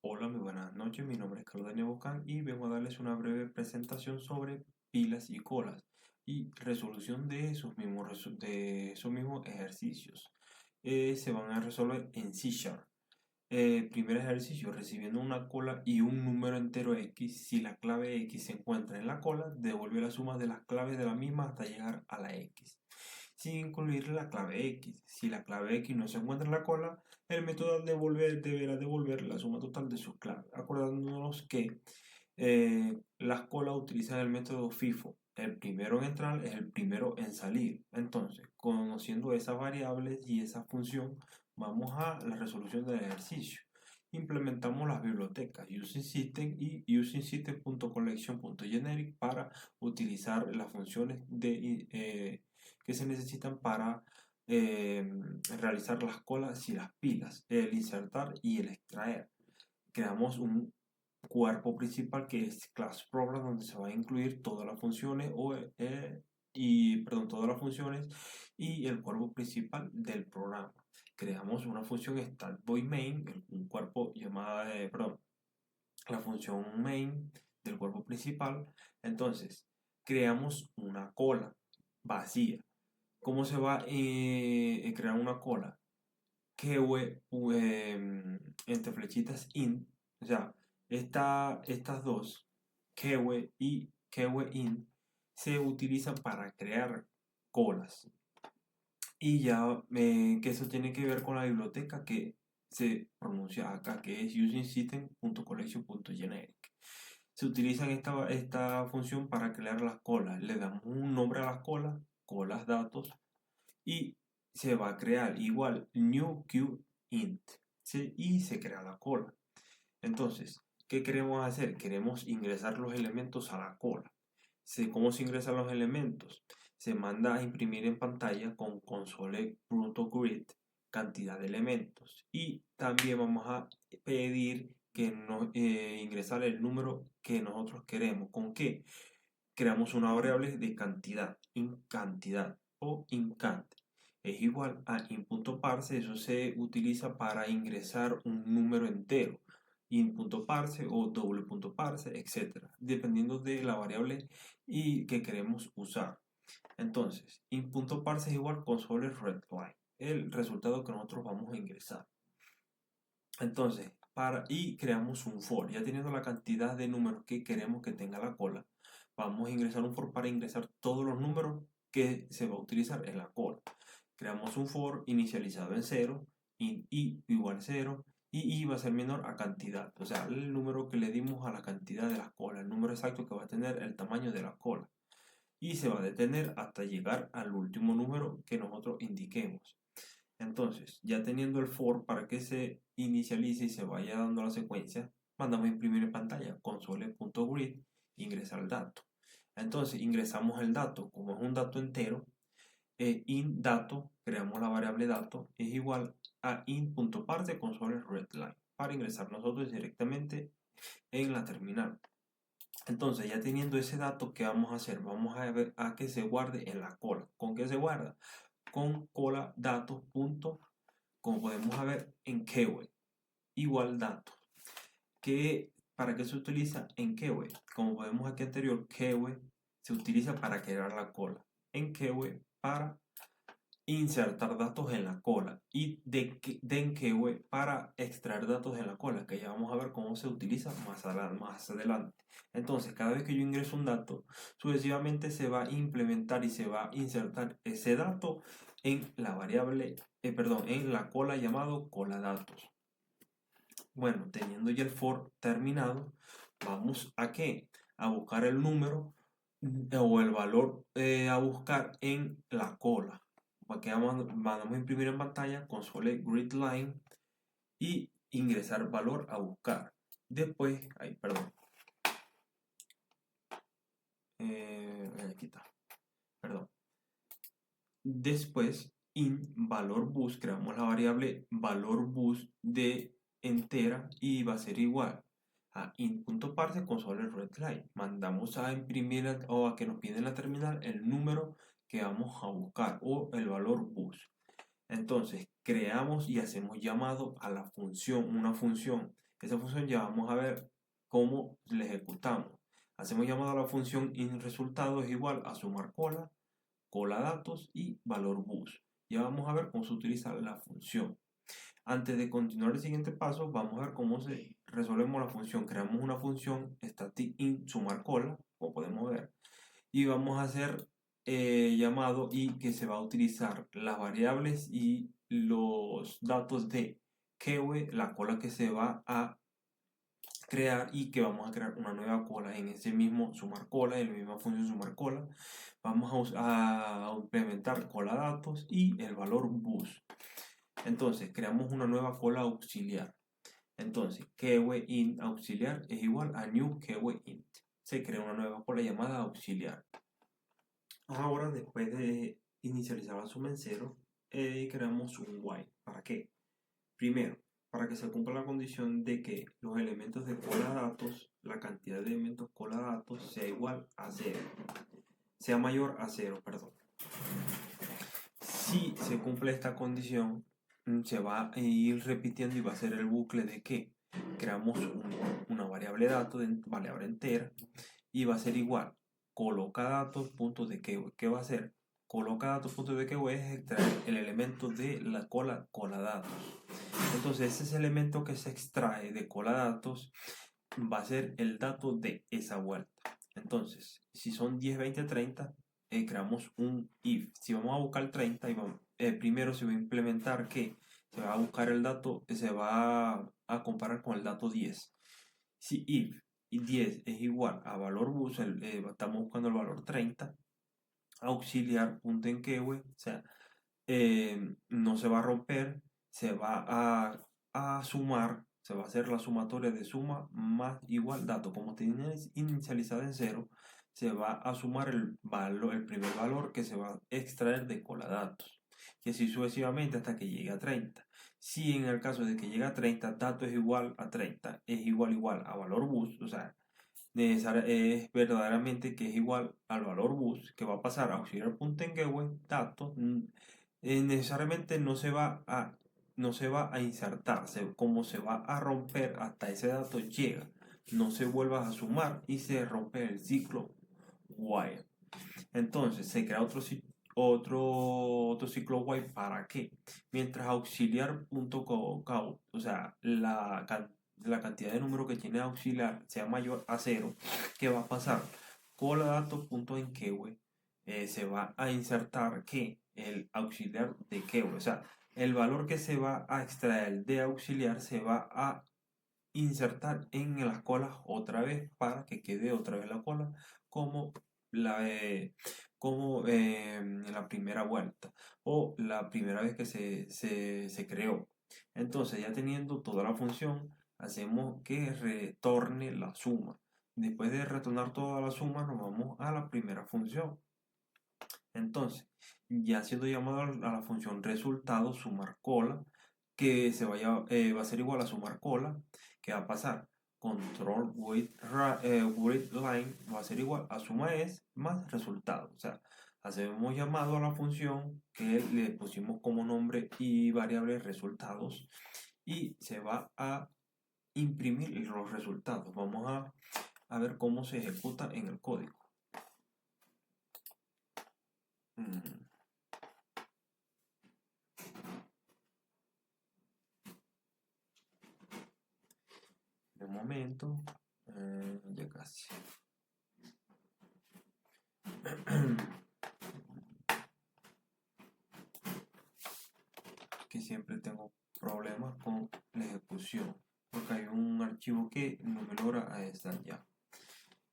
Hola, muy buenas noches. Mi nombre es Carlos Daniel Bocán y vengo a darles una breve presentación sobre pilas y colas y resolución de esos mismos ejercicios. Se van a resolver en C Sharp. Primer ejercicio, recibiendo una cola y un número entero X. Si la clave X se encuentra en la cola, devuelve la suma de las claves de la misma hasta llegar a la X, sin incluir la clave X. Si la clave X no se encuentra en la cola, el método al devolver deberá devolver la suma total de sus claves, acordándonos que las colas utilizan el método FIFO. El primero en entrar es el primero en salir. Entonces, conociendo esas variables y esa función, vamos a la resolución del ejercicio. Implementamos las bibliotecas using system y using system.collection.generic para utilizar las funciones que se necesitan para realizar las colas y las pilas, el insertar y el extraer. Creamos un cuerpo principal que es class program, donde se va a incluir todas las funciones todas las funciones y el cuerpo principal del programa. Creamos una función startVoid_main, un cuerpo llamada, la función main del cuerpo principal. Entonces, creamos una cola vacía. ¿Cómo se va a crear una cola? Entre flechitas int, o sea, estas dos, keyword y keyword int, se utilizan para crear colas. Y ya que eso tiene que ver con la biblioteca que se pronuncia acá, que es usingsystem.collection.generic. Se utiliza esta función para crear las colas. Le damos un nombre a las colas, colas datos, y se va a crear igual new queue int, ¿sí? Y se crea la cola. Entonces, ¿qué queremos hacer? Queremos ingresar los elementos a la cola. ¿Cómo se ingresan los elementos? Se manda a imprimir en pantalla con console.grid cantidad de elementos, y también vamos a pedir que nos ingresar el número que nosotros queremos. ¿Con qué? Creamos una variable de cantidad, incantidad o incant. Es igual a in.parse. Eso se utiliza para ingresar un número entero, in.parse o doble.parse, etc., dependiendo de la variable y que queremos usar. Entonces, in.parse es igual console readline, el resultado que nosotros vamos a ingresar. Entonces, y creamos un for. Ya teniendo la cantidad de números que queremos que tenga la cola, vamos a ingresar un for para ingresar todos los números que se va a utilizar en la cola. Creamos un for inicializado en 0, i igual 0, y i va a ser menor a cantidad, o sea, el número que le dimos a la cantidad de la cola, el número exacto que va a tener el tamaño de la cola. Y se va a detener hasta llegar al último número que nosotros indiquemos. Entonces, ya teniendo el for para que se inicialice y se vaya dando la secuencia, mandamos a imprimir en pantalla console.grid, ingresar el dato. Entonces, ingresamos el dato. Como es un dato entero, in dato, creamos la variable dato, es igual a in.parse console readline, para ingresar nosotros directamente en la terminal. Entonces, ya teniendo ese dato, ¿qué vamos a hacer? Vamos a ver a que se guarde en la cola. ¿Con qué se guarda? Con cola datos punto, como podemos ver en keyword, igual datos. ¿Para qué se utiliza en keyword? Como podemos aquí anterior, keyword se utiliza para crear la cola. En keyword para insertar datos en la cola, y en keyword para extraer datos en la cola, que ya vamos a ver cómo se utiliza más adelante. Entonces, cada vez que yo ingreso un dato, sucesivamente se va a implementar y se va a insertar ese dato en la variable, en la cola llamado cola datos. Bueno, teniendo ya el for terminado, vamos a ¿qué? A buscar el número o el valor a buscar en la cola. Aquí vamos a imprimir en pantalla console grid line y ingresar valor a buscar. Después, perdón. Aquí está. Perdón. Después, in valor bus, creamos la variable valor bus de entera y va a ser igual a in.parse console readline. Mandamos a imprimir o a que nos piden en la terminal el número que vamos a buscar o el valor bus. Entonces, creamos y hacemos llamado a la función, una función Esa función ya vamos a ver cómo la ejecutamos. Hacemos llamado a la función inResultado es igual a sumar cola, cola datos y valor bus. Ya vamos a ver cómo se utiliza la función. Antes de continuar el siguiente paso, vamos a ver cómo resolvemos la función. Creamos una función staticInt sumar cola, como podemos ver, y vamos a hacer llamado y que se va a utilizar las variables y los datos de keyword, la cola que se va a crear y que vamos a crear una nueva cola en ese mismo sumar cola, en la misma función sumar cola. Vamos a implementar cola datos y el valor bus. Entonces creamos una nueva cola auxiliar. Entonces keyword int auxiliar es igual a new keyword int. Se crea una nueva cola llamada auxiliar. Ahora, después de inicializar la suma en cero, creamos un while. ¿Para qué? Primero, para que se cumpla la condición de que los elementos de cola datos, la cantidad de elementos cola datos sea igual a 0. Sea mayor a 0, perdón. Si se cumple esta condición, se va a ir repitiendo y va a ser el bucle de que creamos una variable dato, variable entera, y va a ser igual coloca datos puntos de keyword. ¿Qué va a hacer? Coloca datos puntos de keyword es extraer el elemento de la cola datos. Entonces ese elemento que se extrae de cola datos va a ser el dato de esa vuelta. Entonces, si son 10, 20, 30, creamos un if. Si vamos a buscar 30, primero se va a implementar que se va a buscar el dato, se va a comparar con el dato 10. Si if y 10 es igual a valor bus, estamos buscando el valor 30, auxiliar punto en keyword, o sea, no se va a romper, se va a sumar, se va a hacer la sumatoria de suma más igual dato. Como tienes inicializada en 0, se va a sumar el primer valor que se va a extraer de cola datos. Y así sucesivamente hasta que llegue a 30. Si en el caso de que llegue a 30, dato es igual a 30, es igual a valor bus, o sea, es verdaderamente que es igual al valor bus, que va a pasar a auxiliar.enGetWay, datos, necesariamente no se va a insertar, como se va a romper hasta ese dato llega, no se vuelva a sumar y se rompe el ciclo while. Entonces se crea otro ciclo while. ¿Para qué? Mientras auxiliar.count, o sea, la cantidad de número que tiene auxiliar sea mayor a 0, ¿qué va a pasar? Cola datos.enkeyword se va a insertar que el auxiliar de keyword, o sea, el valor que se va a extraer de auxiliar se va a insertar en las colas otra vez para que quede otra vez la cola como en la primera vuelta o la primera vez que se creó. Entonces, ya teniendo toda la función, hacemos que retorne la suma. Después de retornar toda la suma, nos vamos a la primera función. Entonces, ya siendo llamado a la función resultado sumar cola, que va a ser igual a sumar cola, que va a pasar control with line va a ser igual a suma es más resultado. O sea, hacemos llamado a la función que le pusimos como nombre y variable resultados y se va a imprimir los resultados. Vamos a ver cómo se ejecuta en el código. De momento, ya casi. Que siempre tengo problemas con la ejecución porque hay un archivo que no me logra estar ya.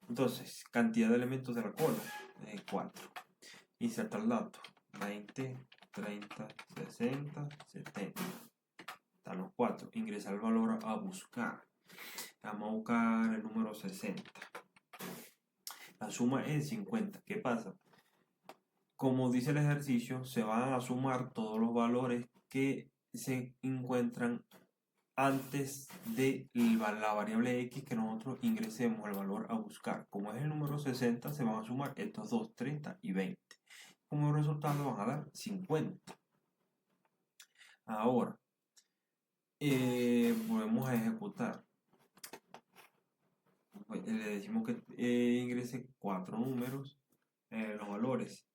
Entonces, cantidad de elementos de la cola, 4. Insertar datos, 20, 30, 60, 70. Están los 4. Ingresar el valor a buscar. Vamos a buscar el número 60. La suma es 50. ¿Qué pasa? Como dice el ejercicio, se van a sumar todos los valores que se encuentran antes de la variable x que nosotros ingresemos el valor a buscar. Como es el número 60, se van a sumar estos dos, 30 y 20. Como resultado van a dar 50. Ahora, volvemos a ejecutar. pues, le decimos que ingrese 4 números, los valores,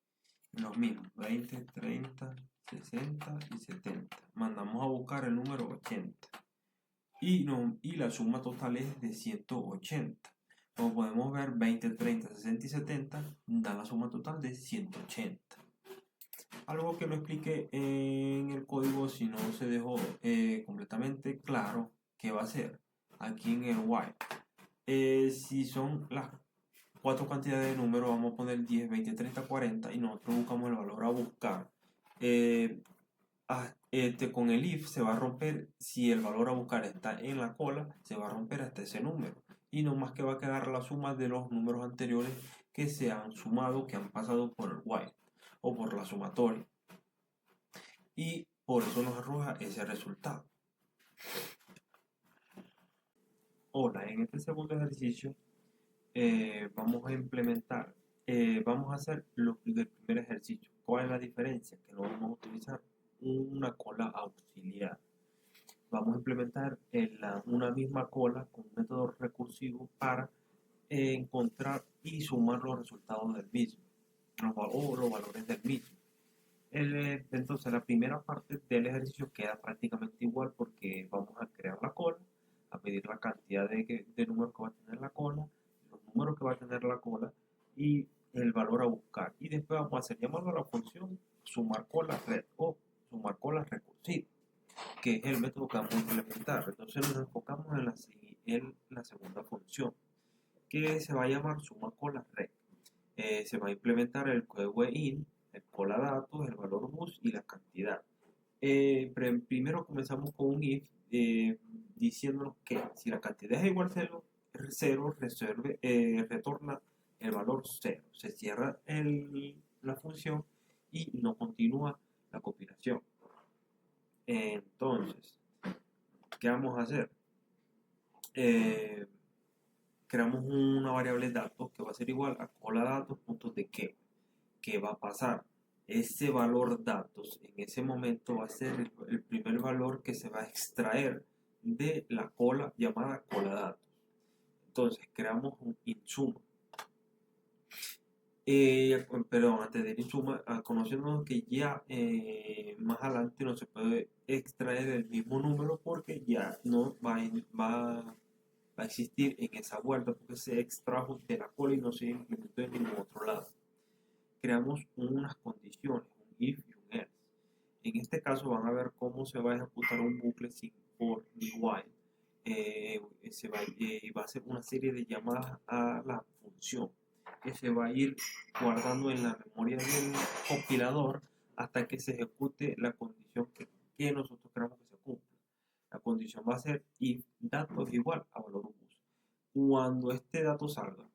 los mismos, 20, 30, 60 y 70. Mandamos a buscar el número 80. Y la suma total es de 180. Como podemos ver, 20, 30, 60 y 70 dan la suma total de 180. Algo que no expliqué en el código si no se dejó completamente claro qué va a ser aquí en el while. Si son las 4 cantidades de números, vamos a poner 10, 20, 30, 40 y nosotros buscamos el valor a buscar. Con el if se va a romper, si el valor a buscar está en la cola, se va a romper hasta ese número. Y no más que va a quedar la suma de los números anteriores que se han sumado, que han pasado por el while o por la sumatoria. Y por eso nos arroja ese resultado. Ahora, en este segundo ejercicio, vamos a implementar, vamos a hacer el primer ejercicio. ¿Cuál es la diferencia? Que no vamos a utilizar una cola auxiliar. Vamos a implementar una misma cola con un método recursivo para encontrar y sumar los resultados del mismo, los valores del mismo. Entonces la primera parte del ejercicio queda prácticamente igual porque vamos a crear la cola, a medir la cantidad de números que va a tener la cola, los números que va a tener la cola y el valor a buscar. Y después vamos a hacer llamando a la función sumar cola red o sumar cola recursiva, que es el método que vamos a implementar. Entonces nos enfocamos en la segunda función, que se va a llamar suma cola red. Se va a implementar el código in, el cola datos, el valor bus y la cantidad. Primero comenzamos con un if diciéndonos que si la cantidad es igual a 0, retorna el valor 0. Se cierra la función y no continúa la compilación. Entonces, ¿qué vamos a hacer? Creamos una variable datos que va a ser igual a cola datos.de ¿Qué va a pasar? Ese valor datos en ese momento va a ser el primer valor que se va a extraer de la cola llamada cola datos. Entonces creamos un insuma. Perdón, antes del insuma, conociendo que ya más adelante no se puede extraer el mismo número porque ya no va a existir en esa vuelta porque se extrajo de la cola y no se implementó en ningún otro lado. Creamos unas condiciones, un if y un else. En este caso van a ver cómo se va a ejecutar un bucle sin for ni while. Va a hacer una serie de llamadas a la función que se va a ir guardando en la memoria del compilador hasta que se ejecute la condición que nosotros queramos que se cumpla. La condición va a ser if datos igual a valor bus. Cuando este dato salga,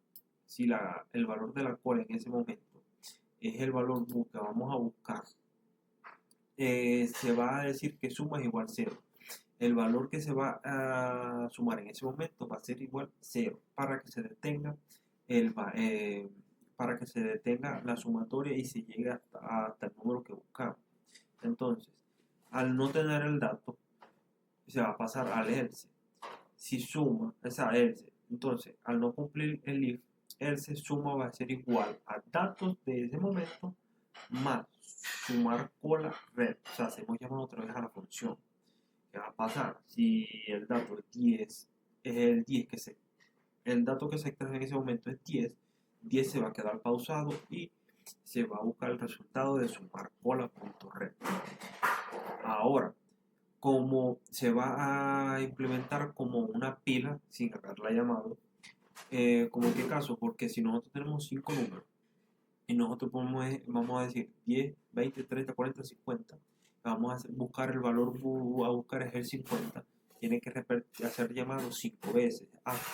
si el valor de la cola en ese momento es el valor bus que vamos a buscar, se va a decir que suma es igual a 0. El valor que se va a sumar en ese momento va a ser igual a 0 para que se detenga la sumatoria y se llegue hasta el número que buscamos. Entonces, al no tener el dato, se va a pasar al else. Si suma, esa else, entonces al no cumplir el if, else suma va a ser igual a datos de ese momento más sumar cola red. O sea, hacemos llamado otra vez a la función. ¿Qué va a pasar? Si el dato es 10, es el 10 el dato que se extrae en ese momento es 10 se va a quedar pausado y se va a buscar el resultado de sumar cola.red. Ahora, como se va a implementar como una pila sin haberla llamado, como en qué caso, porque si nosotros tenemos 5 números y nosotros vamos a decir 10, 20, 30, 40, 50, vamos a buscar el valor a buscar es el 50, tiene que hacer llamado 5 veces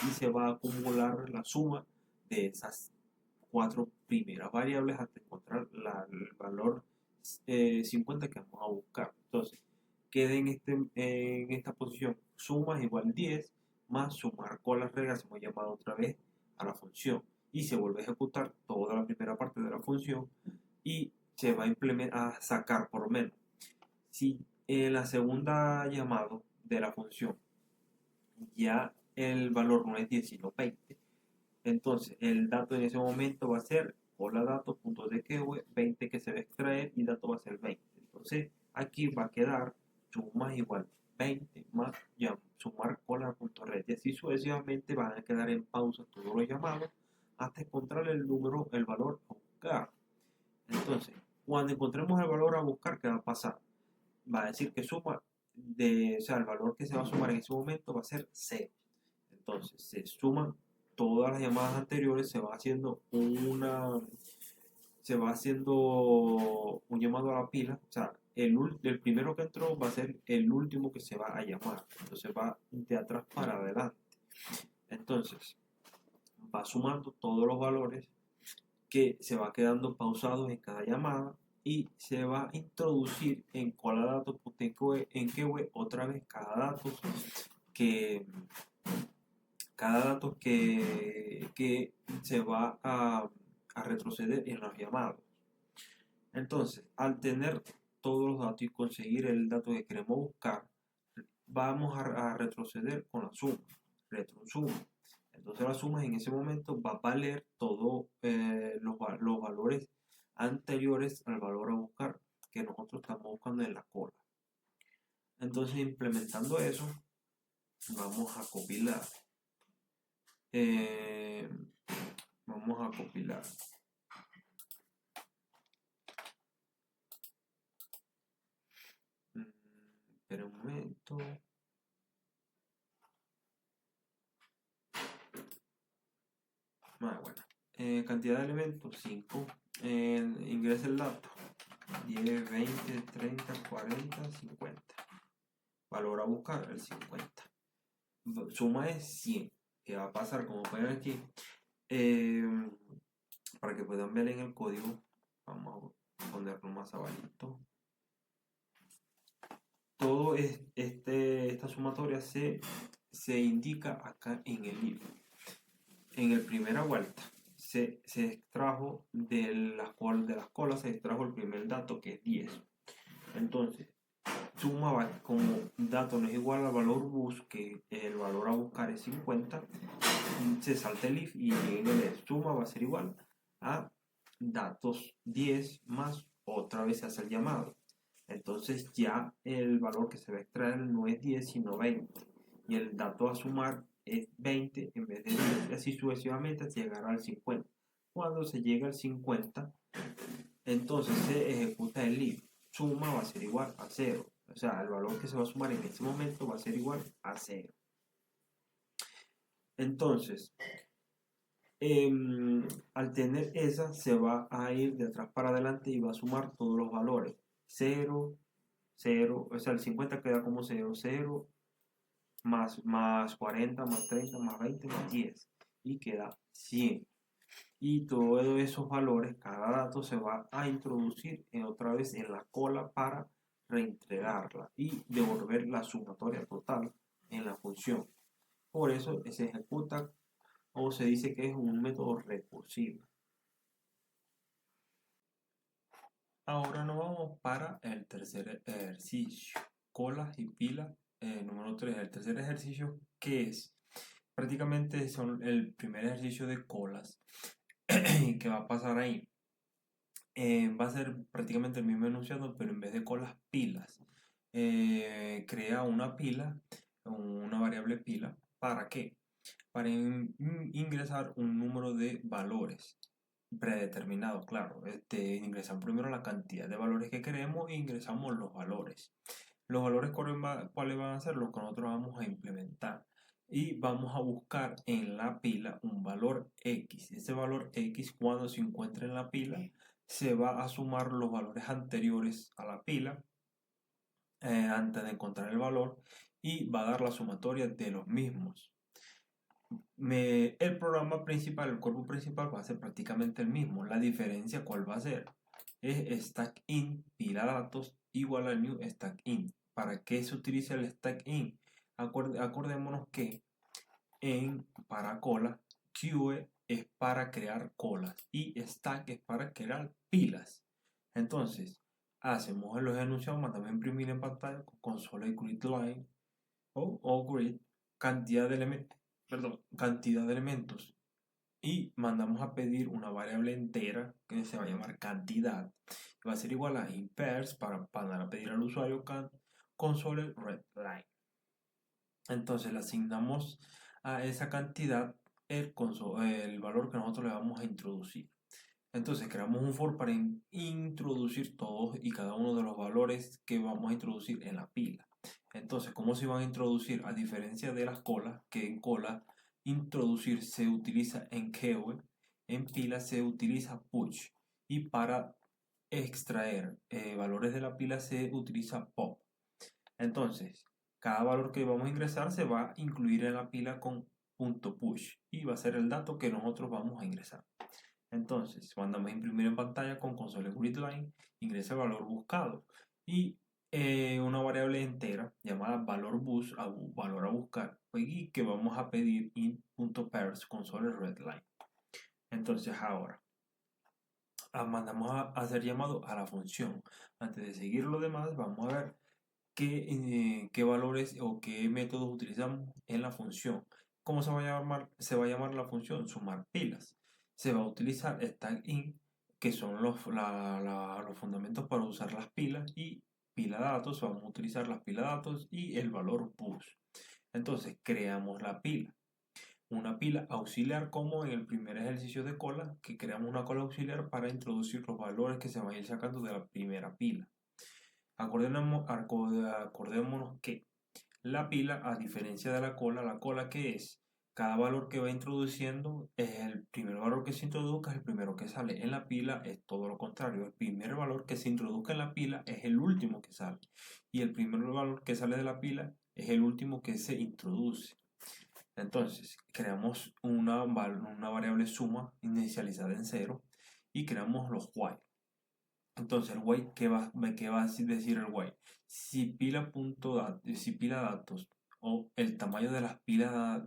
y se va a acumular la suma de esas 4 primeras variables hasta encontrar el valor 50 que vamos a buscar. Entonces, quede en esta posición suma es igual a 10 más sumar con las reglas, hemos llamado otra vez a la función y se vuelve a ejecutar toda la primera parte de la función y se va a sacar por lo menos. Si en la segunda llamado de la función ya el valor no es 10 sino 20, Entonces, el dato en ese momento va a ser cola dato.dqw 20 que se va a extraer y dato va a ser 20. Entonces, aquí va a quedar suma igual 20 más ya, sumar cola.red. Y así sucesivamente van a quedar en pausa todos los llamados hasta encontrar el número, el valor a buscar. Entonces, cuando encontremos el valor a buscar, ¿qué va a pasar? Va a decir que suma o sea, el valor que se va a sumar en ese momento va a ser 0. Entonces, se suman todas las llamadas anteriores, se va haciendo un llamado a la pila, o sea, el primero que entró va a ser el último que se va a llamar, entonces va de atrás para adelante. Entonces, va sumando todos los valores que se va quedando pausados en cada llamada y se va a introducir en cola datos en que otra vez que que se va a retroceder en los llamados. Entonces, al tener todos los datos y conseguir el dato que queremos buscar, vamos a retroceder con la suma, retrosuma. Entonces la suma en ese momento va a valer todos los valores anteriores al valor a buscar que nosotros estamos buscando en la cola. Entonces implementando eso, vamos a compilar. Eh, vamos a compilar. Espera un momento. Bueno, cantidad de elementos 5. Ingresa el dato 10, 20, 30, 40, 50. Valor a buscar el 50. Suma es 100. ¿Qué va a pasar? Como pueden ver aquí, para que puedan ver en el código, vamos a ponerlo más abajito. Todo esta sumatoria se indica acá en el if. En el primera vuelta se extrajo de las colas, se extrajo el primer dato que es 10. Entonces, suma como dato no es igual al valor bus, que el valor a buscar es 50, se salta el if y en el suma va a ser igual a datos 10 más otra vez se hace el llamado. Entonces ya el valor que se va a extraer no es 10 sino 20 y el dato a sumar es 20 en vez de 10 y así sucesivamente hasta llegar al 50. Cuando se llega al 50, entonces se ejecuta el if. Suma va a ser igual a 0. O sea, el valor que se va a sumar en ese momento va a ser igual a 0. Entonces, al tener esa, se va a ir de atrás para adelante y va a sumar todos los valores. 0, 0, o sea, el 50 queda como 0, 0, más 40, más 30, más 20, más 10. Y queda 100. Y todos esos valores, cada dato se va a introducir otra vez en la cola para reentregarla y devolver la sumatoria total en la función. Por eso se ejecuta o se dice que es un método recursivo. Ahora nos vamos para el tercer ejercicio, colas y pilas número 3. El tercer ejercicio, ¿qué es? Prácticamente son el primer ejercicio de colas. ¿Qué va a pasar ahí? Va a ser prácticamente el mismo enunciado, pero en vez de colas, pilas. Crea una pila, una variable pila. ¿Para qué? Para ingresar un número de valores predeterminados, claro. Ingresamos primero la cantidad de valores que queremos e ingresamos los valores. Los valores cuáles van a ser los que nosotros vamos a implementar. Y vamos a buscar en la pila un valor X. Ese valor X, cuando se encuentre en la pila, se va a sumar los valores anteriores a la pila antes de encontrar el valor y va a dar la sumatoria de los mismos. El programa principal, el cuerpo principal va a ser prácticamente el mismo. La diferencia, ¿cuál va a ser? Es stack in pila datos igual a new stack in. ¿Para qué se utiliza el stack in? Acordémonos que para cola, queue es para crear colas y stack es para crear pilas. Entonces, hacemos los enunciados, mandamos a imprimir en pantalla con consola y grid line o grid, cantidad de elementos y mandamos a pedir una variable entera que se va a llamar cantidad. Va a ser igual a inPairs para mandar a pedir al usuario console readline. Entonces le asignamos a esa cantidad el valor que nosotros le vamos a introducir. Entonces creamos un for para introducir todos y cada uno de los valores que vamos a introducir en la pila. Entonces, ¿cómo se van a introducir? A diferencia de las colas, que en cola introducir se utiliza en keyword, en pila se utiliza push. Y para extraer valores de la pila se utiliza pop. Entonces, cada valor que vamos a ingresar se va a incluir en la pila con .push y va a ser el dato que nosotros vamos a ingresar. Entonces, mandamos a imprimir en pantalla con console readline, ingresa el valor buscado y una variable entera llamada valor bus, valor a buscar, y que vamos a pedir int.pairs console readline. Entonces, ahora mandamos a hacer llamado a la función. Antes de seguir lo demás, vamos a ver qué valores o qué métodos utilizamos en la función. ¿Cómo se va a llamar? Se va a llamar la función sumar pilas. Se va a utilizar stack in, que son los fundamentos para usar las pilas, y pila datos. Vamos a utilizar las pila datos y el valor push. Entonces creamos la pila. Una pila auxiliar, como en el primer ejercicio de cola, que creamos una cola auxiliar para introducir los valores que se van a ir sacando de la primera pila. Acordémonos que la pila, a diferencia de la cola que es, cada valor que va introduciendo es el primer valor que se introduzca, es el primero que sale. En la pila es todo lo contrario, el primer valor que se introduzca en la pila es el último que sale. Y el primer valor que sale de la pila es el último que se introduce. Entonces, creamos una variable suma inicializada en 0 y creamos los while. Entonces, el while, ¿qué va a decir el while? Si pila datos o el tamaño de las pilas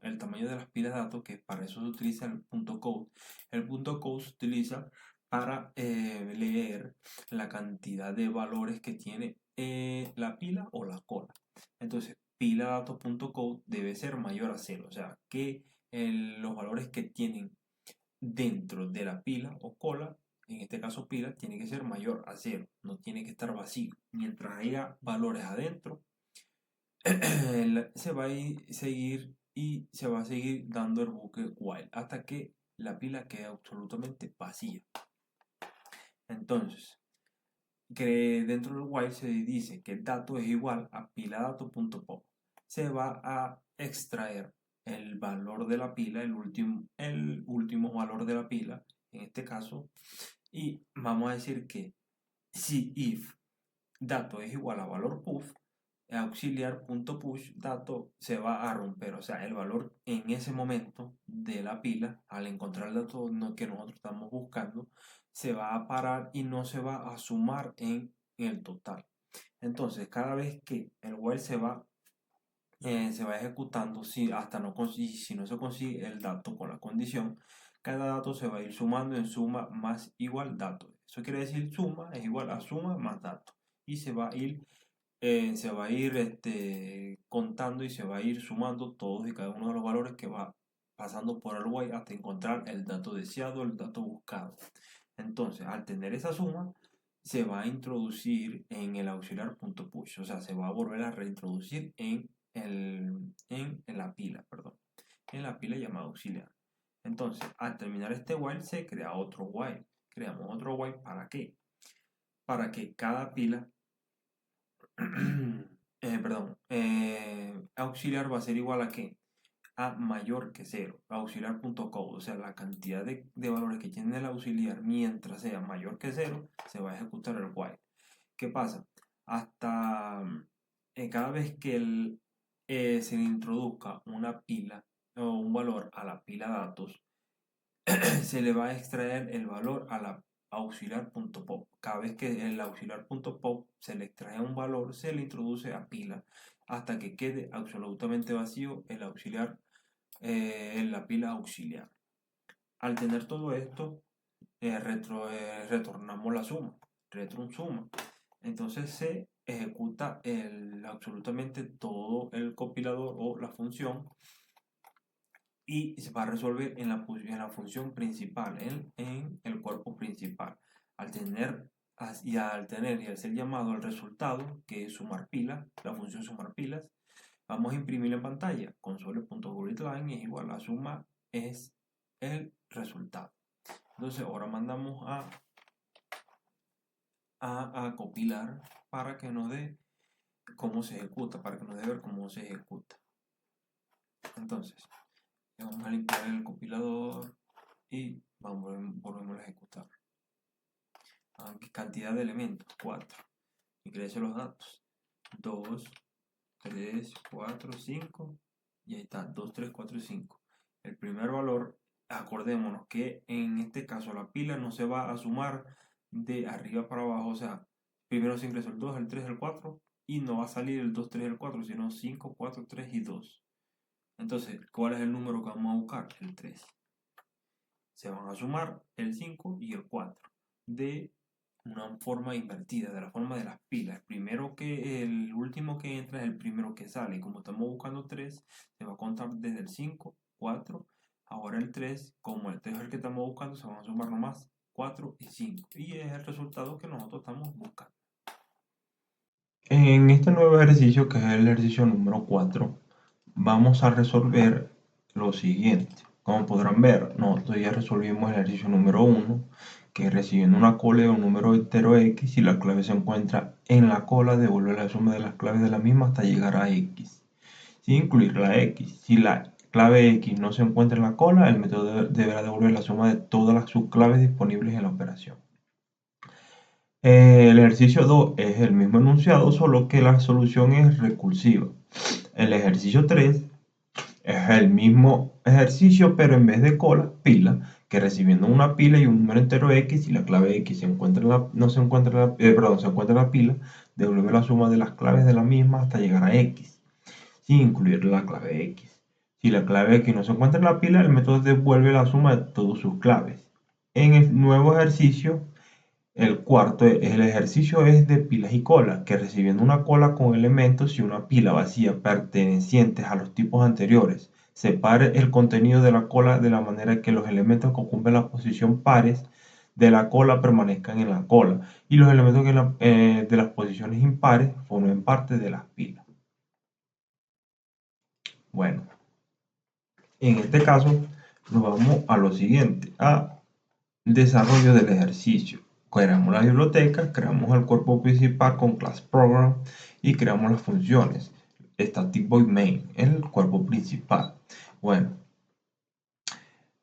el tamaño de las pilas de datos, que para eso se utiliza el .code. El .code se utiliza para leer la cantidad de valores que tiene la pila o la cola. Entonces, pila datos.code debe ser mayor a 0, o sea, que los valores que tienen dentro de la pila o cola, en este caso pila, tiene que ser mayor a 0, no tiene que estar vacío. Mientras haya valores adentro, se va a seguir dando el bucle while hasta que la pila quede absolutamente vacía. Entonces, que dentro del while se dice que el dato es igual a pila dato.pop. Se va a extraer el valor de la pila, el último valor de la pila, en este caso, y vamos a decir que si if dato es igual a valor push, auxiliar.push dato se va a romper, o sea, el valor en ese momento de la pila, al encontrar el dato que nosotros estamos buscando, se va a parar y no se va a sumar en el total. Entonces, cada vez que el while se va ejecutando, si no se consigue el dato con la condición, cada dato se va a ir sumando en suma más igual dato. Eso quiere decir suma es igual a suma más dato. Y se va a ir contando y se va a ir sumando todos y cada uno de los valores que va pasando por el while hasta encontrar el dato deseado, el dato buscado. Entonces, al tener esa suma, se va a introducir en el auxiliar.push, o sea, se va a volver a reintroducir en la pila, perdón, en la pila llamada auxiliar. Entonces, al terminar este while, se crea otro while. Creamos otro while, ¿para qué? Para que cada pila auxiliar va a ser igual a qué? A mayor que 0, auxiliar.code, o sea, la cantidad de valores que tiene el auxiliar mientras sea mayor que 0, se va a ejecutar el while. ¿Qué pasa? Hasta cada vez que se le introduzca una pila o un valor a la pila datos, se le va a extraer el valor a la auxiliar.pop. Cada vez que el auxiliar.pop se le extrae un valor, se le introduce a pila hasta que quede absolutamente vacío el auxiliar en la pila auxiliar. Al tener todo esto, retornamos la suma, return suma. Entonces se ejecuta absolutamente todo el compilador o la función y se va a resolver en la función principal, en el cuerpo principal. Al tener y al ser llamado al resultado, que es sumar pilas, la función sumar pilas, vamos a imprimir en pantalla console.greetline es igual a suma es el resultado. Entonces ahora mandamos a compilar para que nos dé cómo se ejecuta, para que nos dé ver cómo se ejecuta. Entonces vamos a limpiar el compilador y volvemos a ejecutar. Cantidad de elementos 4, ingrese los datos 2, 3, 4, 5 y ahí está 2, 3, 4 y 5. El primer valor, acordémonos que en este caso la pila no se va a sumar de arriba para abajo, o sea, primero se ingresó el 2, el 3, el 4 y no va a salir el 2, 3, el 4, sino 5, 4, 3 y 2. Entonces, ¿cuál es el número que vamos a buscar? El 3. Se van a sumar el 5 y el 4 de una forma invertida, de la forma de las pilas. El último que entra es el primero que sale. Y como estamos buscando 3, se va a contar desde el 5, 4, ahora el 3. Como el 3 es el que estamos buscando, se van a sumar nomás 4 y 5. Y es el resultado que nosotros estamos buscando. En este nuevo ejercicio, que es el ejercicio número 4, vamos a resolver lo siguiente. Como podrán ver, nosotros ya resolvimos el ejercicio número 1, que recibiendo una cola de un número entero x, si la clave se encuentra en la cola, devuelve la suma de las claves de la misma hasta llegar a x, sin incluir la x. Si la clave x no se encuentra en la cola, el método deberá devolver la suma de todas las subclaves disponibles en la operación. El ejercicio 2 es el mismo enunciado, solo que la solución es recursiva. El ejercicio 3 es el mismo ejercicio, pero en vez de cola, pila, que recibiendo una pila y un número entero x, y la clave x se encuentra se encuentra en la pila, devuelve la suma de las claves de la misma hasta llegar a x, sin incluir la clave x. Si la clave x no se encuentra en la pila, el método devuelve la suma de todas sus claves. En el nuevo ejercicio, el ejercicio es de pilas y colas, que recibiendo una cola con elementos y una pila vacía pertenecientes a los tipos anteriores, separe el contenido de la cola de la manera que los elementos que ocupen la posición pares de la cola permanezcan en la cola y los elementos de las posiciones impares formen parte de las pilas. Bueno, en este caso nos vamos a lo siguiente, a desarrollo del ejercicio. Creamos la biblioteca, creamos el cuerpo principal con class program y creamos las funciones. Static void main, el cuerpo principal. Bueno,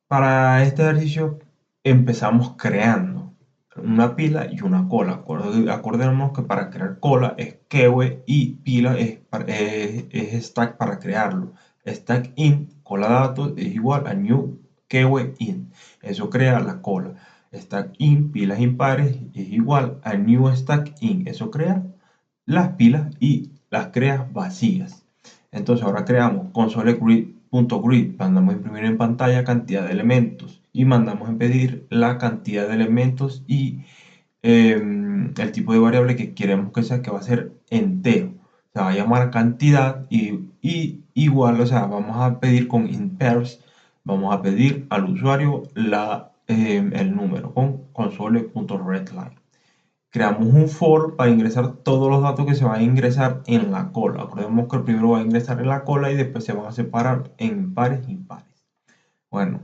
para este ejercicio empezamos creando una pila y una cola. Acordémonos que para crear cola es keyword y pila es stack para crearlo. Stack in, cola datos, es igual a new keyword in. Eso crea la cola. Stack in, pilas impares, es igual a new stack in. Eso crea las pilas y las crea vacías. Entonces ahora creamos console.grid, mandamos a imprimir en pantalla cantidad de elementos y mandamos a pedir la cantidad de elementos y el tipo de variable que queremos que sea, que va a ser entero. Se va a llamar cantidad y igual, o sea, vamos a pedir con inpairs, vamos a pedir al usuario el número con console.readline. Creamos un for para ingresar todos los datos que se van a ingresar en la cola. Acordemos que el primero va a ingresar en la cola y después se van a separar en pares y impares. Bueno,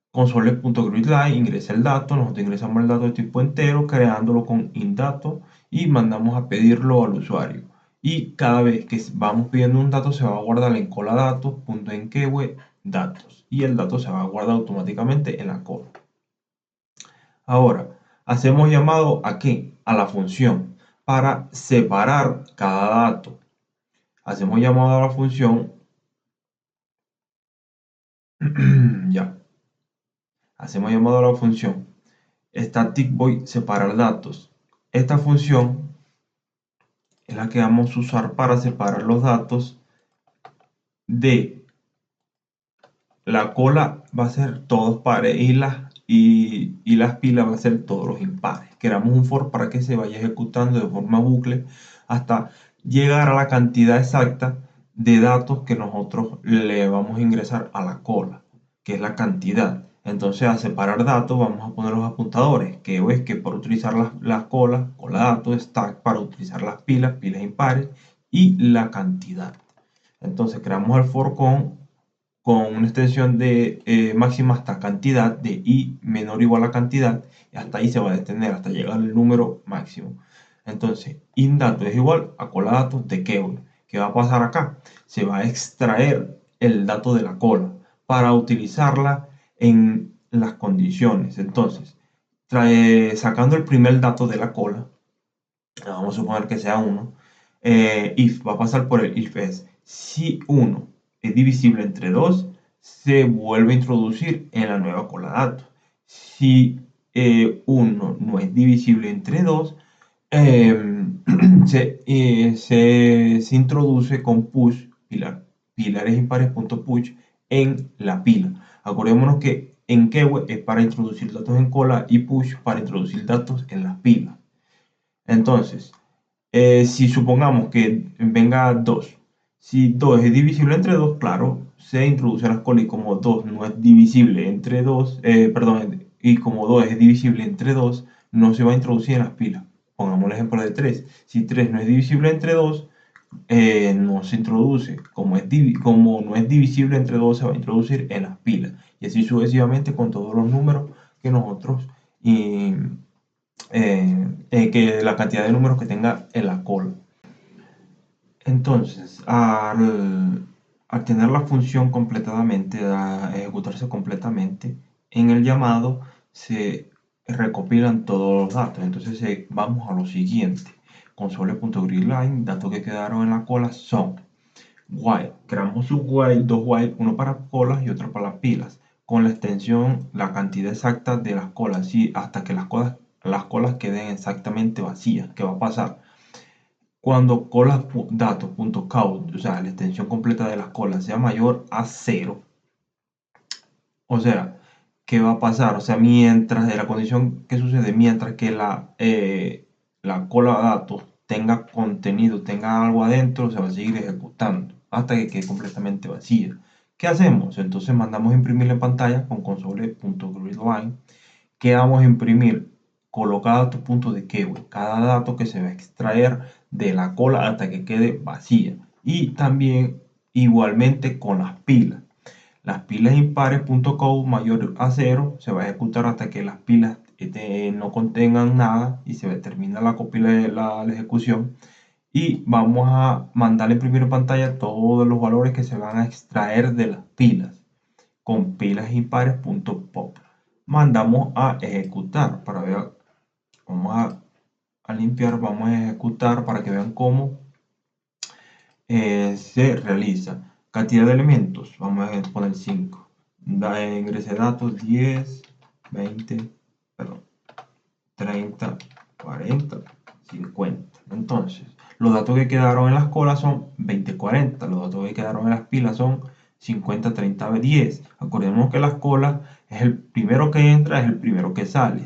console.greetline ingresa el dato, nosotros ingresamos el dato de tipo entero creándolo con inDato y mandamos a pedirlo al usuario. Y cada vez que vamos pidiendo un dato se va a guardar en cola datos.enqueue datos y el dato se va a guardar automáticamente en la cola. Ahora, hacemos llamado ¿a qué? A la función para separar cada dato. Hacemos llamado a la función ya. Hacemos llamado a la función static void separar datos. Esta función es la que vamos a usar para separar los datos de la cola, va a ser todos pares y las pilas va a ser todos los impares. Creamos un for para que se vaya ejecutando de forma bucle hasta llegar a la cantidad exacta de datos que nosotros le vamos a ingresar a la cola, que es la cantidad. Entonces, a separar datos vamos a poner los apuntadores, que es que para utilizar las colas, cola datos, stack para utilizar las pilas, pilas impares y la cantidad. Entonces, creamos el for con una extensión de máxima hasta cantidad de i menor o igual a cantidad, y hasta ahí se va a detener, hasta llegar al número máximo. Entonces, inDato es igual a cola datos de keyword. ¿Qué va a pasar acá? Se va a extraer el dato de la cola para utilizarla en las condiciones. Entonces, sacando el primer dato de la cola, vamos a suponer que sea 1, if va a pasar por el if es. Si 1 es divisible entre 2, se vuelve a introducir en la nueva cola datos. Si 1 no es divisible entre 2, se introduce con push, pilares impares.push en la pila. Acordémonos que en keyword es para introducir datos en cola y push para introducir datos en las pilas. Entonces, si supongamos que venga 2, si 2 es divisible entre 2, claro, se introduce las colas y como 2 no es divisible entre 2, perdón, y como 2 es divisible entre 2, no se va a introducir en las pilas. Pongamos el ejemplo de 3. Si 3 no es divisible entre 2, no se introduce. Como no es divisible entre 2, se va a introducir en las pilas. Y así sucesivamente con todos los números que nosotros que la cantidad de números que tenga en la cola. Entonces, al tener la función completamente, a ejecutarse completamente, en el llamado se recopilan todos los datos. Entonces, vamos a lo siguiente. Console.readline, datos que quedaron en la cola son while. Creamos un while, dos while, uno para colas y otro para las pilas, con la extensión, la cantidad exacta de las colas, y hasta que las colas queden exactamente vacías. ¿Qué va a pasar? Cuando colas.datos.count, o sea, la extensión completa de las colas sea mayor a 0, o sea, ¿qué va a pasar? O sea, mientras, de la condición que sucede, mientras que la cola de datos tenga contenido, tenga algo adentro, se va a seguir ejecutando hasta que quede completamente vacía. ¿Qué hacemos? Entonces mandamos a imprimir en pantalla con console.readline. ¿Qué vamos a imprimir? Coloca datos punto de keyword, cada dato que se va a extraer de la cola hasta que quede vacía. Y también igualmente con las pilas. Las pilas impares.count mayor a 0 se va a ejecutar hasta que las pilas no contengan nada y se termina la copia de la ejecución. Y vamos a mandar a imprimir en pantalla todos los valores que se van a extraer de las pilas con pilas impares.pop. Mandamos a ejecutar para ver, vamos a limpiar, vamos a ejecutar para que vean cómo se realiza. Cantidad de elementos, vamos a poner 5. Ingrese datos 10, 20, perdón, 30, 40, 50. Entonces, los datos que quedaron en las colas son 20, 40. Los datos que quedaron en las pilas son 50, 30, 10. Acordémonos que las colas es el primero que entra, es el primero que sale.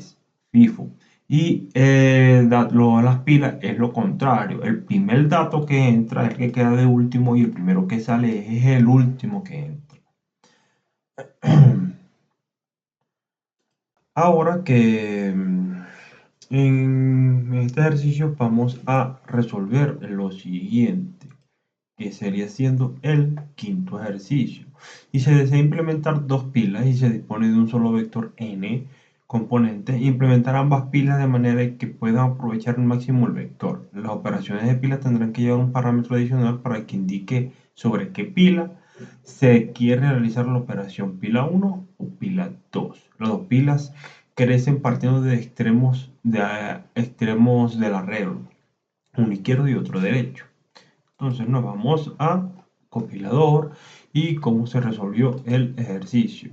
FIFO. Y las pilas es lo contrario. El primer dato que entra es el que queda de último y el primero que sale es el último que entra. Ahora que en este ejercicio vamos a resolver lo siguiente, que sería siendo el quinto ejercicio. Y se desea implementar dos pilas y se dispone de un solo vector n componentes. Implementar ambas pilas de manera que puedan aprovechar al máximo el vector. Las operaciones de pila tendrán que llevar un parámetro adicional para que indique sobre qué pila se quiere realizar la operación pila 1 o pila 2. Las dos pilas crecen partiendo de extremos del arreglo, uno izquierdo y otro derecho. Entonces nos vamos a compilador y cómo se resolvió el ejercicio.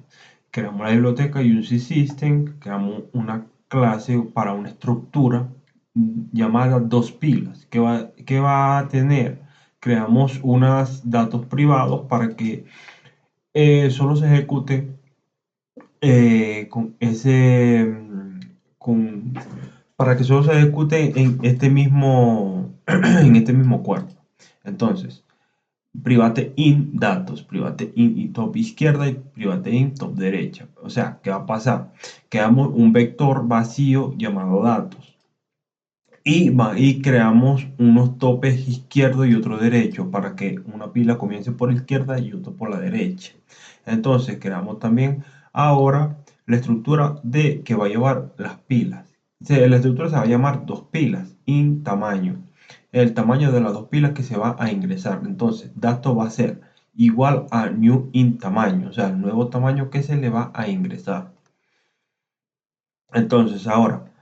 Creamos la biblioteca UC System, creamos una clase para una estructura llamada dos pilas. ¿Qué va a tener? Creamos unos datos privados para que solo se ejecute con ese, con, para que solo se ejecute en este mismo, en este mismo cuerpo. Entonces, private in datos, private in y top izquierda y private in top derecha. O sea, ¿qué va a pasar? Creamos un vector vacío llamado datos y creamos unos topes izquierdo y otro derecho para que una pila comience por la izquierda y otra por la derecha. Entonces creamos también ahora la estructura de que va a llevar las pilas. La estructura se va a llamar dos pilas in tamaño. El tamaño de las dos pilas que se va a ingresar. Entonces, dato va a ser igual a new in tamaño, o sea, el nuevo tamaño que se le va a ingresar. Entonces, ahora,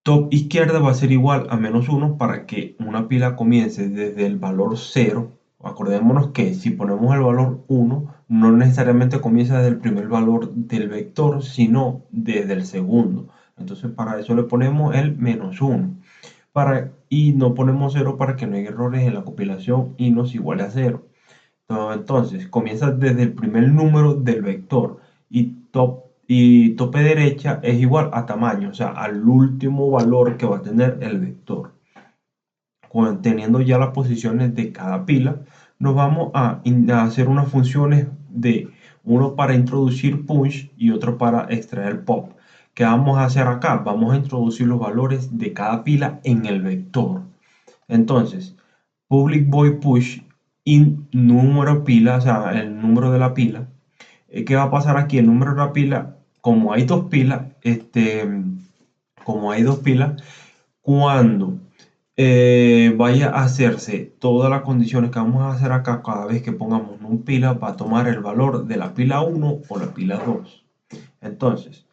top izquierda va a ser igual a -1 para que una pila comience desde el valor 0. Acordémonos que si ponemos el valor 1, no necesariamente comienza desde el primer valor del vector, sino desde el segundo. Entonces, para eso le ponemos el -1. Y no ponemos 0 para que no haya errores en la compilación y nos iguale a 0. Entonces, comienza desde el primer número del vector y tope derecha es igual a tamaño, o sea, al último valor que va a tener el vector. Teniendo ya las posiciones de cada pila, nos vamos a hacer unas funciones de uno para introducir punch y otro para extraer pop. ¿Qué vamos a hacer acá? Vamos a introducir los valores de cada pila en el vector. Entonces, public void push in número pila, o sea, el número de la pila. ¿Qué va a pasar aquí? El número de la pila, como hay dos pilas, cuando vaya a hacerse todas las condiciones que vamos a hacer acá, cada vez que pongamos un pila, va a tomar el valor de la pila 1 o la pila 2. Entonces,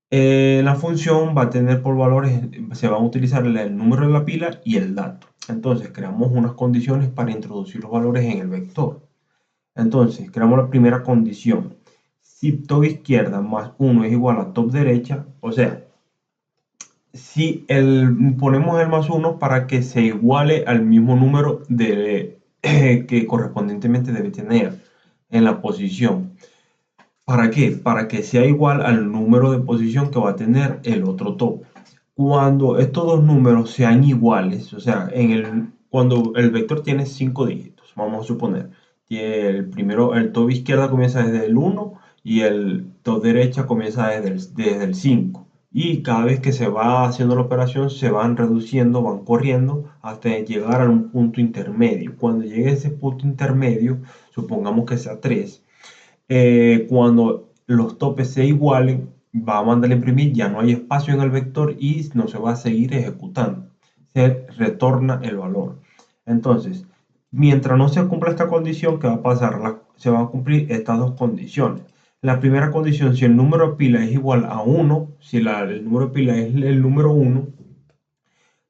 la función va a tener por valores, se va a utilizar el número de la pila y el dato. Entonces, creamos unas condiciones para introducir los valores en el vector. Entonces, creamos la primera condición. Si top izquierda más 1 es igual a top derecha, o sea, si ponemos el más 1 para que se iguale al mismo número que correspondientemente debe tener en la posición. ¿Para qué? Para que sea igual al número de posición que va a tener el otro top. Cuando estos dos números sean iguales, o sea, cuando el vector tiene 5 dígitos, vamos a suponer que el top izquierda comienza desde el 1 y el top derecha comienza desde el 5. Y cada vez que se va haciendo la operación, se van reduciendo, van corriendo hasta llegar a un punto intermedio. Cuando llegue a ese punto intermedio, supongamos que sea 3, cuando los topes se igualen, va a mandar a imprimir, ya no hay espacio en el vector y no se va a seguir ejecutando. Se retorna el valor. Entonces, mientras no se cumpla esta condición, ¿qué va a pasar? Se van a cumplir estas dos condiciones. La primera condición, si el número de pila es igual a 1, si el número de pila es el número 1,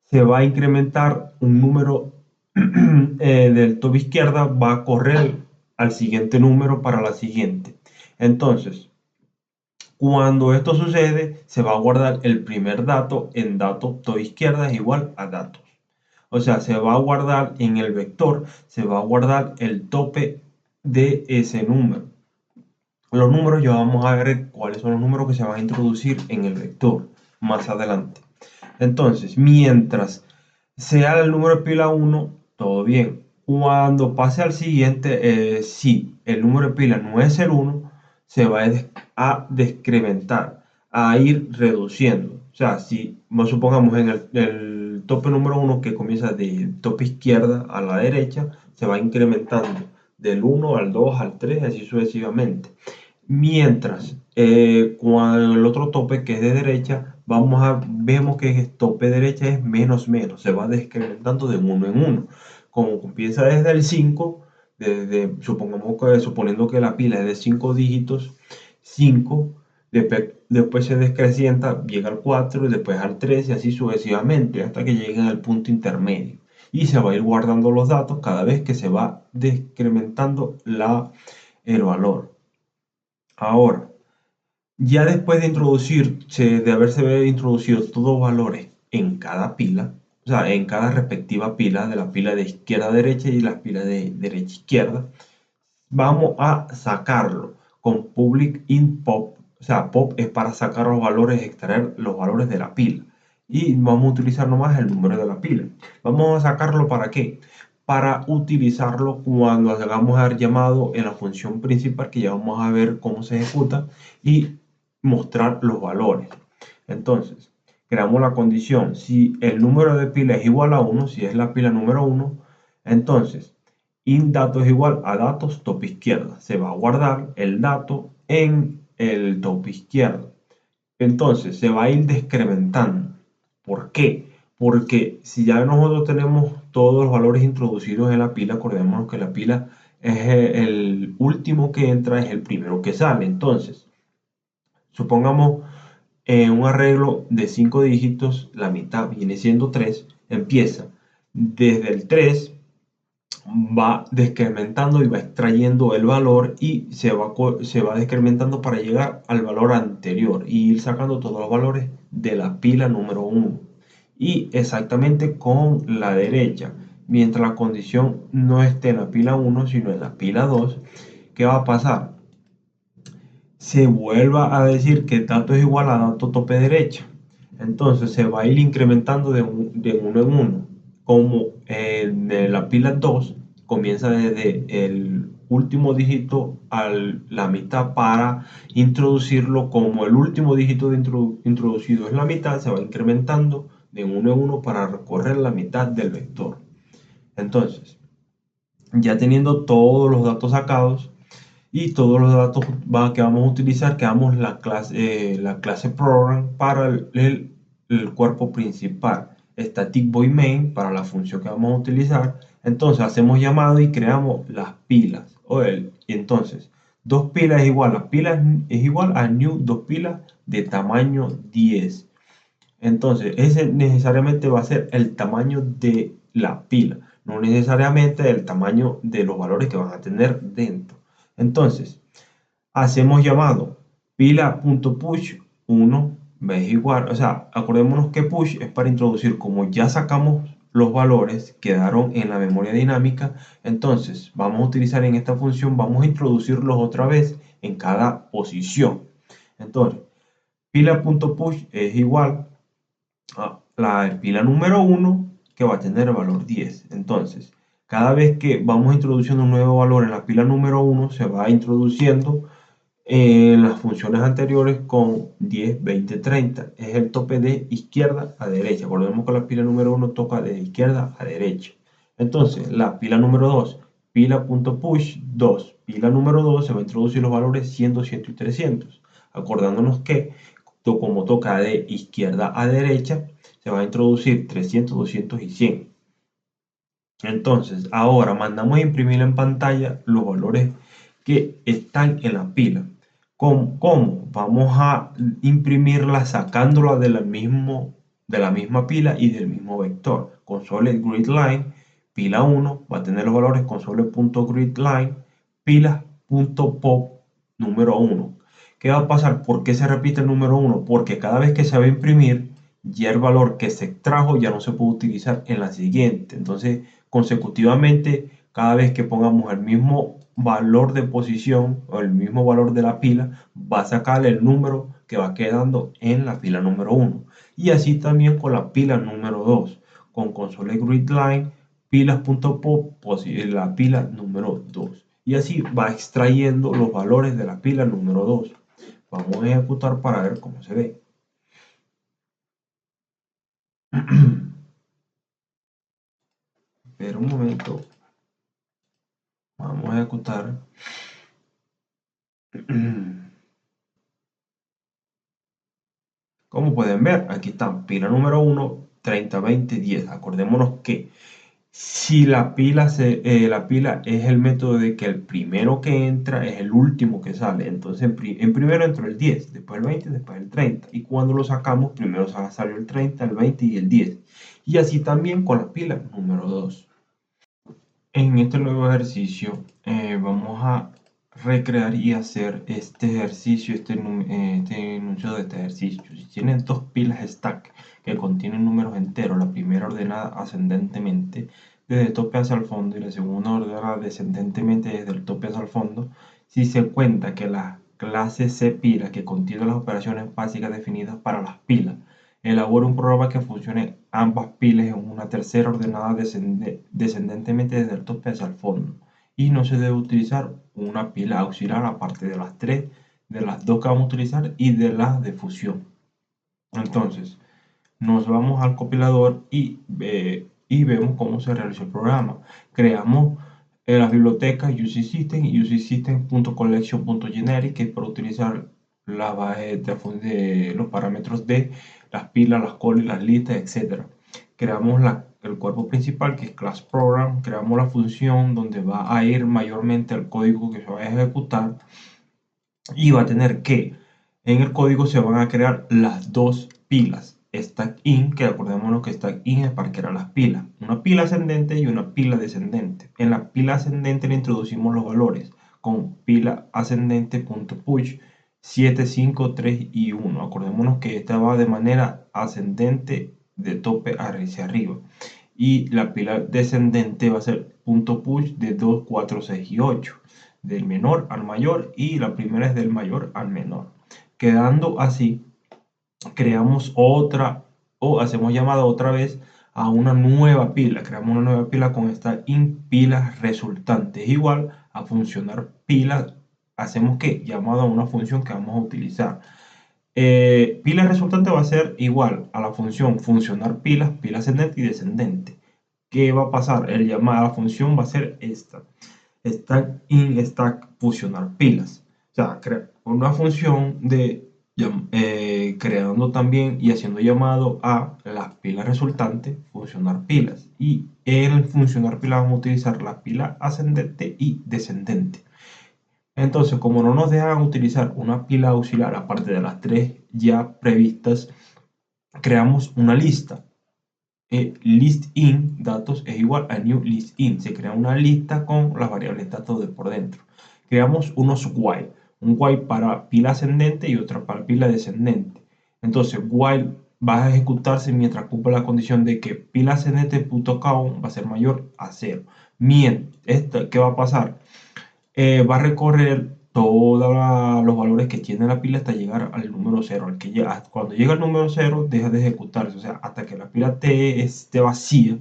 se va a incrementar un número del top izquierda, va a correr al siguiente número para la siguiente. Entonces, cuando esto sucede, se va a guardar el primer dato en dato top izquierda es igual a datos. O sea, se va a guardar en el vector, se va a guardar el tope de ese número. Los números ya vamos a ver cuáles son los números que se van a introducir en el vector más adelante. Entonces, mientras sea el número de pila 1, todo bien. Cuando pase al siguiente, si el número de pila no es el 1, se va a decrementar, a ir reduciendo. O sea, si supongamos en el tope número 1 que comienza de tope izquierda a la derecha, se va incrementando del 1 al 2 al 3, así sucesivamente. Mientras, cuando el otro tope que es de derecha, vemos que el tope derecha es menos menos, se va decrementando de uno en uno. Como empieza desde el 5, suponiendo que la pila es de 5 dígitos, 5, después se decrecienta, llega al 4, y después al 3 y así sucesivamente hasta que lleguen al punto intermedio. Y se va a ir guardando los datos cada vez que se va decrementando el valor. Ahora, ya después de haberse introducido todos los valores en cada pila, o sea, en cada respectiva pila, de la pila de izquierda a derecha y la pila de derecha a izquierda, vamos a sacarlo con public in pop. O sea, pop es para sacar los valores, extraer los valores de la pila. Y vamos a utilizar nomás el número de la pila. Vamos a sacarlo ¿para qué? para utilizarlo cuando hagamos el llamado en la función principal, que ya vamos a ver cómo se ejecuta, y mostrar los valores. Entonces, creamos la condición. Si el número de pila es igual a 1, si es la pila número 1, entonces inDato es igual a datos tope izquierda. Se va a guardar el dato en el tope izquierdo. Entonces se va a ir decrementando. ¿Por qué? Porque si ya nosotros tenemos todos los valores introducidos en la pila, acordémonos que la pila es el último que entra, es el primero que sale. Entonces, supongamos un arreglo de 5 dígitos, la mitad viene siendo 3, empieza desde el 3, va decrementando y va extrayendo el valor y se va decrementando para llegar al valor anterior y ir sacando todos los valores de la pila número 1. Y exactamente con la derecha, mientras la condición no esté en la pila 1 sino en la pila 2, ¿qué va a pasar? Se vuelva a decir que dato es igual a dato tope derecha. Entonces se va a ir incrementando de uno en uno. Como de la pila 2 comienza desde el último dígito a la mitad para introducirlo, como el último dígito introducido es la mitad, se va incrementando de uno en uno para recorrer la mitad del vector. Entonces, ya teniendo todos los datos sacados, y todos los datos que vamos a utilizar, creamos la clase program para el cuerpo principal, static void main para la función que vamos a utilizar. Entonces hacemos llamado y creamos las pilas. Y entonces, dos pilas es igual a new dos pilas de tamaño 10. Entonces, ese necesariamente va a ser el tamaño de la pila, no necesariamente el tamaño de los valores que van a tener dentro. Entonces, hacemos llamado pila.push 1 es igual, o sea, acordémonos que push es para introducir, como ya sacamos los valores, quedaron en la memoria dinámica, entonces vamos a utilizar en esta función, vamos a introducirlos otra vez en cada posición. Entonces, pila.push es igual a la pila número 1 que va a tener el valor 10. Entonces, cada vez que vamos introduciendo un nuevo valor en la pila número 1, se va introduciendo en las funciones anteriores con 10, 20, 30. Es el tope de izquierda a derecha. Recordemos que la pila número 1 toca de izquierda a derecha. Entonces, la pila número 2, pila.push 2. Pila número 2 se va a introducir los valores 100, 200 y 300. Acordándonos que como toca de izquierda a derecha, se va a introducir 300, 200 y 100. Entonces, ahora mandamos a imprimir en pantalla los valores que están en la pila. ¿Cómo? Vamos a imprimirla sacándola de la misma pila y del mismo vector. Console grid line, pila 1, va a tener los valores console.gridline, pila.pop número 1. ¿Qué va a pasar? ¿Por qué se repite el número 1? Porque cada vez que se va a imprimir, ya el valor que se extrajo ya no se puede utilizar en la siguiente. Entonces, consecutivamente, cada vez que pongamos el mismo valor de posición o el mismo valor de la pila, va a sacar el número que va quedando en la pila número 1. Y así también con la pila número 2, con console grid line, pilas.pop, la pila número 2. Y así va extrayendo los valores de la pila número 2. Vamos a ejecutar para ver cómo se ve. Espera un momento. Vamos a ejecutar. Como pueden ver, aquí está pila número 1, 30, 20, 10. Acordémonos que si la pila es el método de que el primero que entra es el último que sale. Entonces, en primero entró el 10, después el 20, después el 30. Y cuando lo sacamos, primero salió el 30, el 20 y el 10. Y así también con la pila número 2. En este nuevo ejercicio vamos a recrear y hacer este ejercicio, este enunciado de este ejercicio. Si tienen dos pilas stack que contienen números enteros, la primera ordenada ascendentemente desde el tope hacia el fondo y la segunda ordenada descendentemente desde el tope hacia el fondo, si se cuenta que la clase C pila que contiene las operaciones básicas definidas para las pilas elabora un programa que funcione ambas pilas en una tercera ordenada descendentemente desde el tope hacia el fondo. Y no se debe utilizar una pila auxiliar aparte de las tres, de las dos que vamos a utilizar y de las de fusión. Entonces, nos vamos al compilador y vemos cómo se realizó el programa. Creamos las bibliotecas UC System y ucsystem.collection.generic, que es para utilizar la base de los parámetros de las pilas, las colas y las listas, etc. Creamos el cuerpo principal, que es class program. Creamos la función donde va a ir mayormente el código que se va a ejecutar, y va a tener que en el código se van a crear las dos pilas stack in, que acordémonos que stack in es para crear las pilas, una pila ascendente y una pila descendente. En la pila ascendente le introducimos los valores con pila ascendente.push 7, 5, 3 y 1. Acordémonos que esta va de manera ascendente de tope hacia arriba, y la pila descendente va a ser .push de 2, 4, 6 y 8, del menor al mayor, y la primera es del mayor al menor. Quedando así, creamos otra, o hacemos llamada otra vez a una nueva pila. Creamos una nueva pila con esta in pilas resultantes, igual a funcionar pilas. Hacemos que llamada a una función que vamos a utilizar. Pila resultante va a ser igual a la función funcionar pilas, pila ascendente y descendente. ¿Qué va a pasar? El llamada a la función va a ser esta: stack in stack fusionar pilas. O sea, una función de creando también y haciendo llamado a las pilas resultantes, funcionar pilas. Y en funcionar pilas vamos a utilizar la pila ascendente y descendente. Entonces, como no nos dejan utilizar una pila auxiliar aparte de las tres ya previstas, creamos una lista. List in datos es igual a new list in. Se crea una lista con las variables datos de por dentro. Creamos unos while. Un while para pila ascendente y otro para pila descendente. Entonces, while va a ejecutarse mientras cumpla la condición de que pila ascendente.count va a ser mayor a 0. ¿Qué va a pasar? Va a recorrer todos los valores que tiene la pila hasta llegar al número 0. Cuando llega al número 0, deja de ejecutarse. O sea, hasta que la pila esté vacía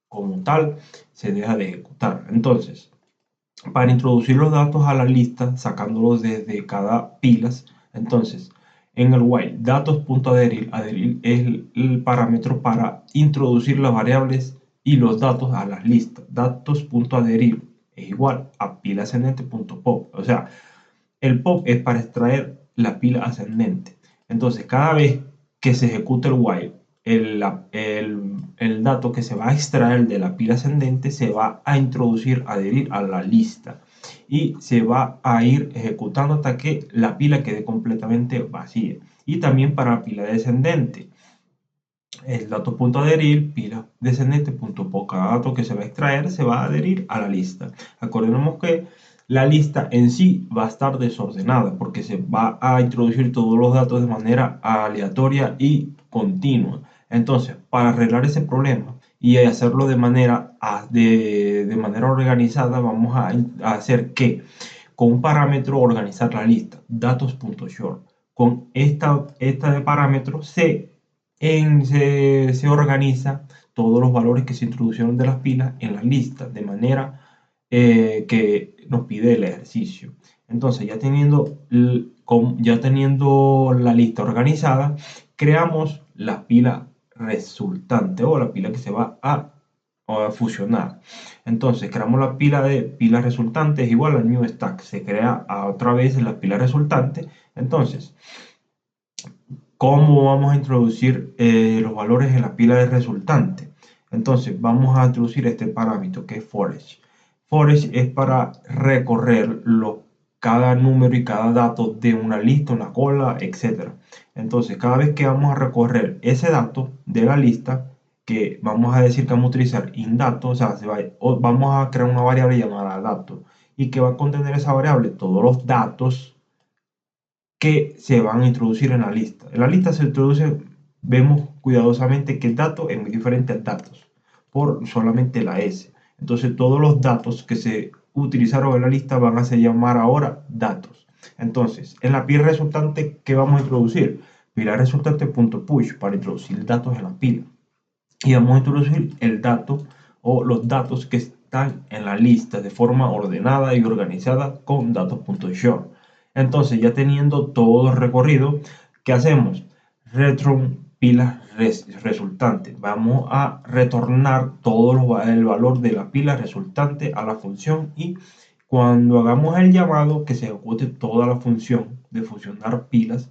como tal, se deja de ejecutar. Entonces, para introducir los datos a la lista, sacándolos desde cada pilas, entonces, en el while, datos.adherir, adherir es el parámetro para introducir las variables y los datos a las listas. Datos.adherir es igual a pila ascendente.pop. O sea, el pop es para extraer la pila ascendente. Entonces, cada vez que se ejecuta el while, el dato que se va a extraer de la pila ascendente se va a introducir, adherir a la lista, y se va a ir ejecutando hasta que la pila quede completamente vacía. Y también para la pila descendente, el dato.adherir, pila descendente.pop, cada dato que se va a extraer se va a adherir a la lista. Acordemos que la lista en sí va a estar desordenada porque se va a introducir todos los datos de manera aleatoria y continua. Entonces, para arreglar ese problema y hacerlo de manera organizada, vamos a hacer que con un parámetro organizar la lista, datos.short. Con esta parámetro se organiza todos los valores que se introdujeron de las pilas en la lista, de manera que nos pide el ejercicio. Entonces, ya teniendo la lista organizada, creamos la pila resultante, o la pila que se va a fusionar. Entonces, creamos la pila de pilas resultantes igual a new stack. Se crea otra vez la pila resultante. Entonces, ¿cómo vamos a introducir los valores en la pila de resultante? Entonces, vamos a introducir este parámetro que es forEach. forEach es para recorrer cada número y cada dato de una lista, una cola, etc. Entonces, cada vez que vamos a recorrer ese dato de la lista, que vamos a decir que vamos a utilizar inDato, o sea, vamos a crear una variable llamada dato, y que va a contener esa variable todos los datos que se van a introducir en la lista. En la lista se introduce, vemos cuidadosamente que el dato es muy diferente al datos, por solamente la S. Entonces todos los datos que se utilizaron en la lista van a ser llamar ahora datos. Entonces, en la pila resultante, ¿qué vamos a introducir? pila resultante.push para introducir datos en la pila. Y vamos a introducir el dato o los datos que están en la lista de forma ordenada y organizada con datos.show. Entonces, ya teniendo todo el recorrido, ¿qué hacemos? Return pila resultante. Vamos a retornar todo el valor de la pila resultante a la función, y cuando hagamos el llamado que se ejecute toda la función de fusionar pilas,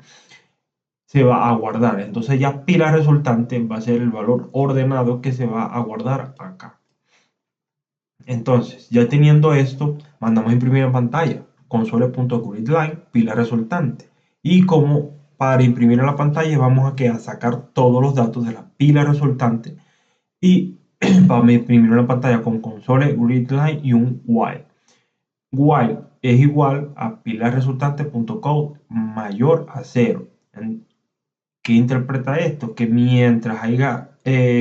se va a guardar. Entonces ya pila resultante va a ser el valor ordenado que se va a guardar acá. Entonces, ya teniendo esto, mandamos a imprimir en pantalla console.readline pila resultante. Y como para imprimir en la pantalla vamos a sacar todos los datos de la pila resultante, y vamos a imprimir en la pantalla con console.readline y un while. While es igual a pila resultante.code mayor a 0. ¿Qué interpreta esto? Que mientras haya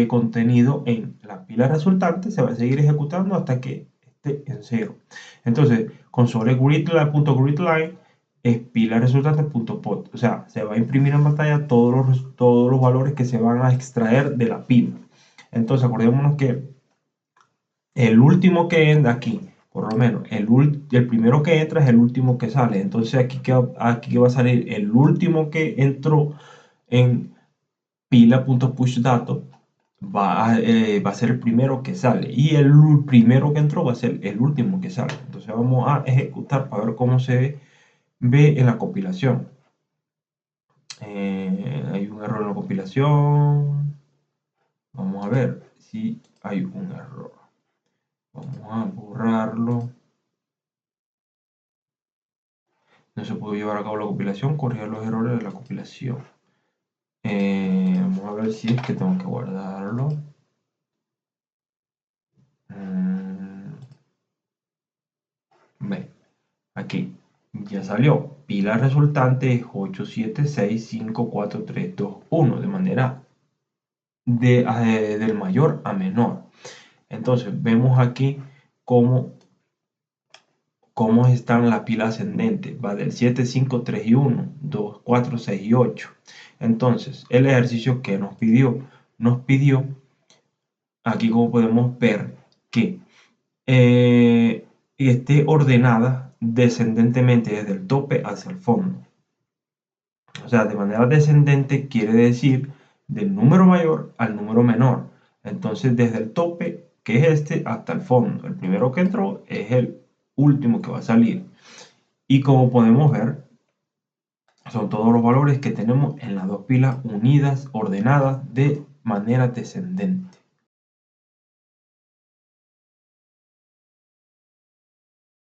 contenido en la pila resultante, se va a seguir ejecutando hasta que esté en 0. Entonces, console.readline es pila resultante.pot. O sea, se va a imprimir en pantalla todos los valores que se van a extraer de la pila. Entonces, acordémonos que el último que entra aquí, por lo menos, el primero que entra es el último que sale. Entonces, aquí va a salir el último que entró en pila.pushDato, va a ser el primero que sale, y el primero que entró va a ser el último que sale. Entonces vamos a ejecutar para ver cómo se ve en la compilación. Hay un error en la compilación. Vamos a ver si hay un error. Vamos a borrarlo. No se pudo llevar a cabo la compilación. Corregir los errores de la compilación. Vamos a ver si es que tengo que guardarlo. Ve, aquí ya salió. Pila resultante es 8765431, de manera del mayor a menor. Entonces vemos aquí cómo están la pila ascendente. Va del 7, 5, 3 y 1, 2, 4, 6 y 8. Entonces el ejercicio que nos pidió aquí, como podemos ver, que esté ordenada descendentemente desde el tope hacia el fondo. O sea, de manera descendente quiere decir del número mayor al número menor. Entonces, desde el tope, que es este, hasta el fondo. El primero que entró es el último que va a salir. Y como podemos ver, son todos los valores que tenemos en las dos pilas unidas, ordenadas de manera descendente.